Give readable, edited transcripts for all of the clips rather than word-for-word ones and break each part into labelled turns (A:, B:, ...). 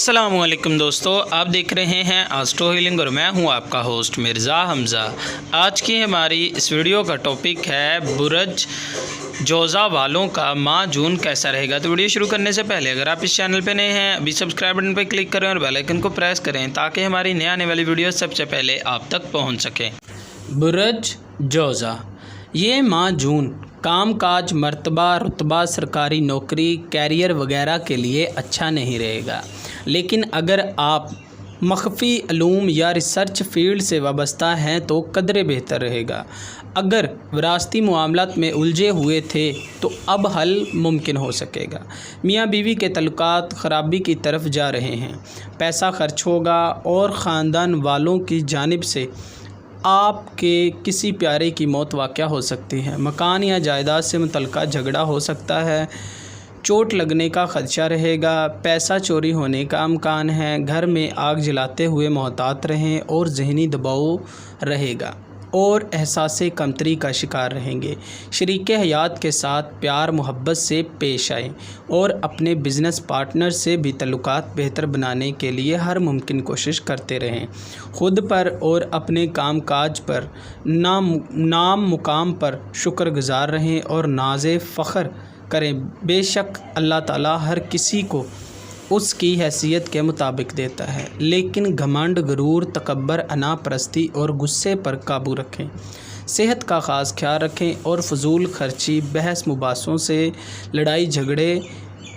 A: अस्सलाम वालेकुम दोस्तों, आप देख रहे हैं आस्ट्रो हीलिंग और मैं हूं आपका होस्ट मिर्ज़ा हमज़ा। आज की हमारी इस वीडियो का टॉपिक है बुरज जोज़ा वालों का माह जून कैसा रहेगा। तो वीडियो शुरू करने से पहले अगर आप इस चैनल पे नए हैं अभी सब्सक्राइब बटन पर क्लिक करें और बेल आइकन को प्रेस करें ताकि हमारी नई आने वाली वीडियो सबसे पहले आप तक पहुँच सकें। बुरज जोज़ा, ये माह जून काम काज, मर्तबा, रुतबा, सरकारी नौकरी, कैरियर वगैरह के लिए अच्छा नहीं रहेगा। लेकिन अगर आप मख्फी अलूम या रिसर्च फील्ड से वाबस्ता हैं तो कदरे बेहतर रहेगा। अगर विरासती मामलात में उलझे हुए थे तो अब हल मुमकिन हो सकेगा। मियाँ बीवी के तल्लुकात ख़राबी की तरफ जा रहे हैं, पैसा खर्च होगा और ख़ानदान वालों की जानिब से आपके किसी प्यारे की मौत वाक़या हो सकती है। मकान या जायदाद से मुतल्लिक़ झगड़ा हो सकता है, चोट लगने का ख़दशा रहेगा, पैसा चोरी होने का इम्कान है। घर में आग जलाते हुए मोहतात रहें और ज़हनी दबाव रहेगा और एहसास कमतरी का शिकार रहेंगे। शरीके हयात के साथ प्यार मोहब्बत से पेश आएँ और अपने बिज़नेस पार्टनर से भी तल्लुकात बेहतर बनाने के लिए हर मुमकिन कोशिश करते रहें। ख़ुद पर और अपने काम काज पर नाम मुकाम पर शुक्रगुज़ार रहें और नाज़े फ़ख्र करें। बेशक अल्लाह ताला हर किसी को उसकी हैसियत के मुताबिक देता है, लेकिन घमंड, गरूर, तकब्बर, अनापरस्ती और गुस्से पर काबू रखें। सेहत का ख़ास ख्याल रखें और फजूल खर्ची, बहस मुबासों से लड़ाई झगड़े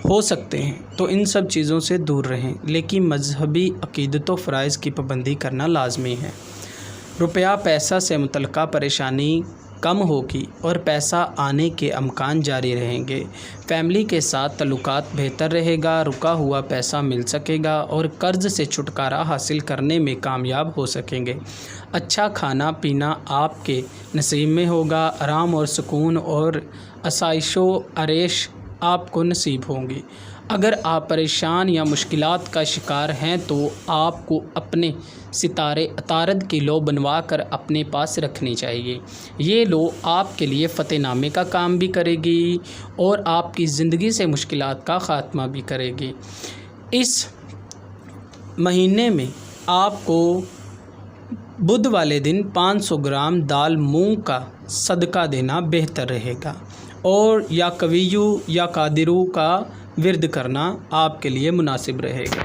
A: हो सकते हैं तो इन सब चीज़ों से दूर रहें। लेकिन मजहबी अक़ीदत व फ़राइज़ की पाबंदी करना लाजमी है। रुपया पैसा से मुतल्लिक़ परेशानी कम होगी और पैसा आने के अमकान जारी रहेंगे। फैमिली के साथ तल्लुकात बेहतर रहेगा, रुका हुआ पैसा मिल सकेगा और कर्ज़ से छुटकारा हासिल करने में कामयाब हो सकेंगे। अच्छा खाना पीना आपके नसीब में होगा। आराम और सुकून और आसाइशो आराइश आपको नसीब होंगी। अगर आप परेशान या मुश्किलात का शिकार हैं तो आपको अपने सितारे अतारद की लो बनवा कर अपने पास रखनी चाहिए। ये लो आपके लिए फ़तेहनामे का काम भी करेगी और आपकी ज़िंदगी से मुश्किलात का ख़ात्मा भी करेगी। इस महीने में आपको बुध वाले दिन 500 ग्राम दाल मूंग का सदका देना बेहतर रहेगा और या कवियु या कादिरू का विर्द करना आपके लिए मुनासिब रहेगा।